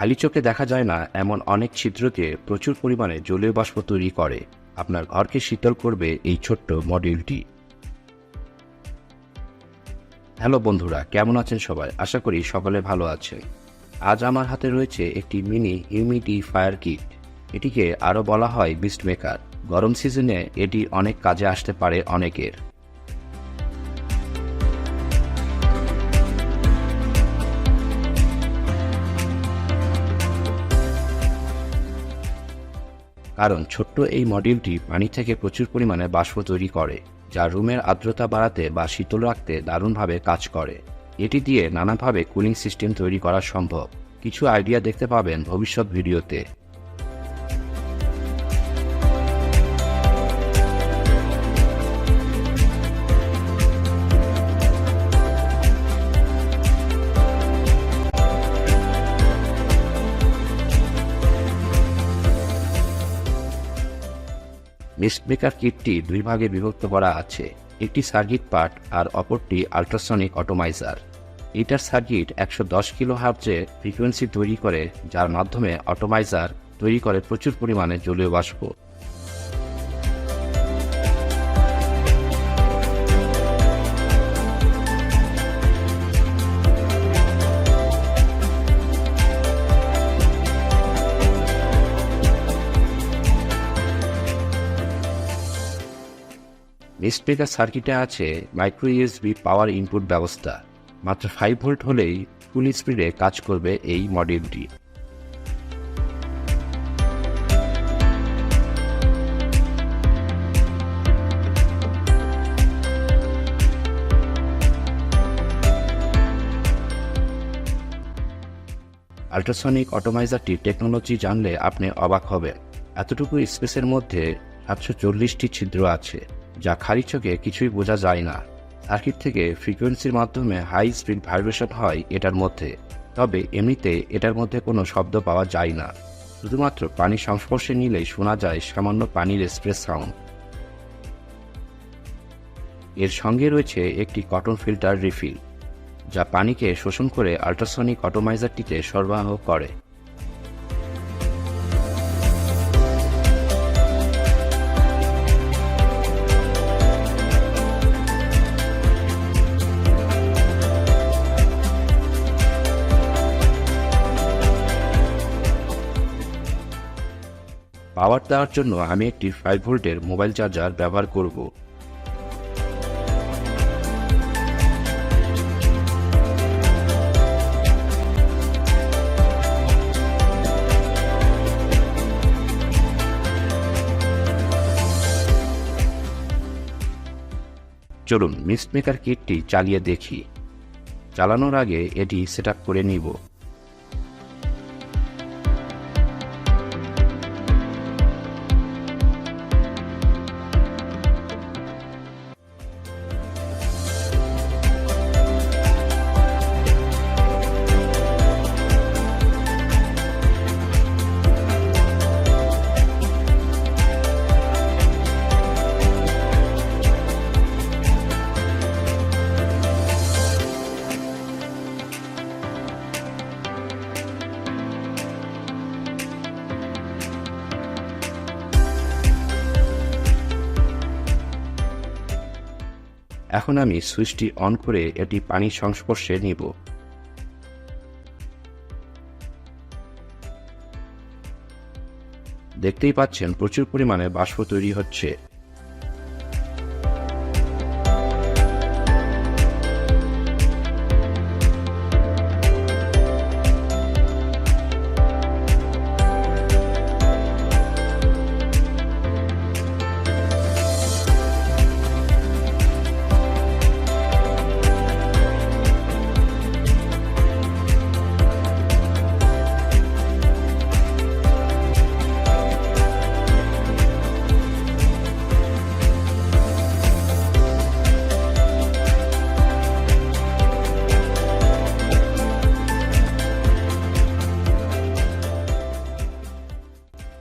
খালি চোখে দেখা যায় না এমন অনেক ছিদ্রকে প্রচুর পরিমাণে জলীয় বাষ্প তৈরি করে। আপনার ঘরকে শীতল করবে এই ছোট্ট মডিউলটি। হ্যালো বন্ধুরা, কেমন আছেন সবাই? আশা করি সকলে ভালো আছেন। আজ আমার হাতে রয়েছে একটি মিনি হিউমিডিফায়ার কিট। এটিকে আরও বলা হয় মিস্ট মেকার। গরম সিজনে এটি অনেক কাজে আসতে পারে অনেকের। কারণ ছোট্ট এই মডিউলটি পানি থেকে প্রচুর পরিমাণে বাষ্প তৈরি করে, যা রুমের আর্দ্রতা বাড়াতে বা শীতল রাখতে দারুণভাবে কাজ করে। এটি দিয়ে নানাভাবে কুলিং সিস্টেম তৈরি করা সম্ভব। কিছু আইডিয়া দেখতে পাবেন ভবিষ্যৎ ভিডিওতে। মিস্ট মেকার কিটটি দুই ভাগে বিভক্ত করা আছে। একটি সার্কিট পার্ট আর অপরটি আল্ট্রাসনিক অটোমাইজার। এটার সার্কিট 110 কিলোহার্টজে ফ্রিকোয়েন্সি তৈরি করে, যার মাধ্যমে অটোমাইজার তৈরি করে প্রচুর পরিমাণে জলীয় বাষ্প। মিস্ট মেকার সার্কিটে আছে মাইক্রো ইউএসবি পাওয়ার ইনপুট ব্যবস্থা। মাত্র 5 ভোল্ট হলেই ফুল স্পিডে কাজ করবে এই মডিউলটি। আল্ট্রাসনিক অটোমাইজারটি টেকনোলজি জানলে আপনি অবাক হবেন। এতটুকু স্পেসের মধ্যে 740টি ছিদ্র আছে, যা খালি চোখে কিছুই বোঝা যায় না। সার্কিট থেকে ফ্রিকোয়েন্সির মাধ্যমে হাই স্পিড ভাইব্রেশন হয় এটার মধ্যে, তবে এমনিতে এটার মধ্যে কোনো শব্দ পাওয়া যায় না। শুধুমাত্র পানির সংস্পর্শে নিলেই শোনা যায় সামান্য পানির স্প্রে সাউন্ড। এর সঙ্গে রয়েছে একটি কটন ফিল্টার রিফিল, যা পানিকে শোষণ করে আল্ট্রাসনিক অটোমাইজারটিতে সরবরাহ করে। পাওয়ার দেওয়ার জন্য আমি একটি 5 ভোল্টের মোবাইল চার্জার ব্যবহার করব। চলুন মিস্ট মেকার কিটটি চালিয়ে দেখি। চালানোর আগে এটি সেটআপ করে নিব। এখন আমি সুইচটি অন করে এটি পানির সংস্পর্শে নিব। দেখতেই পাচ্ছেন প্রচুর পরিমাণে বাষ্প তৈরি হচ্ছে।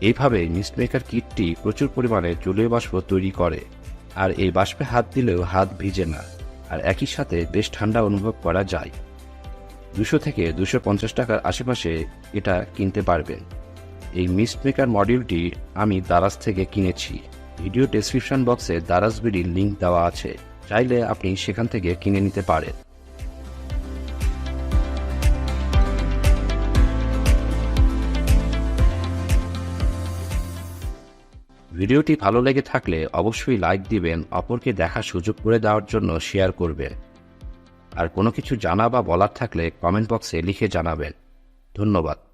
এইভাবে মিস্ট মেকার কিটটি প্রচুর পরিমাণে জলীয় বাষ্প তৈরি করে, আর এই বাষ্পে হাত দিলেও হাত ভিজে না, আর একই সাথে বেশ ঠান্ডা অনুভব করা যায়। 200 থেকে 250 টাকার আশেপাশে এটা কিনতে পারবেন। এই মিস্ট মেকার মডিউলটি আমি দারাজ থেকে কিনেছি। ভিডিও ডেসক্রিপশন বক্সে দারাজ বিডির লিঙ্ক দেওয়া আছে, চাইলে আপনি সেখান থেকে কিনে নিতে পারেন। ভিডিওটি ভালো লেগে থাকলে অবশ্যই লাইক দিবেন, অপরকে দেখার সুযোগ করে দেওয়ার জন্য শেয়ার করবেন। আর কোনো কিছু জানা বা বলার থাকলে কমেন্ট বক্সে লিখে জানাবেন। ধন্যবাদ।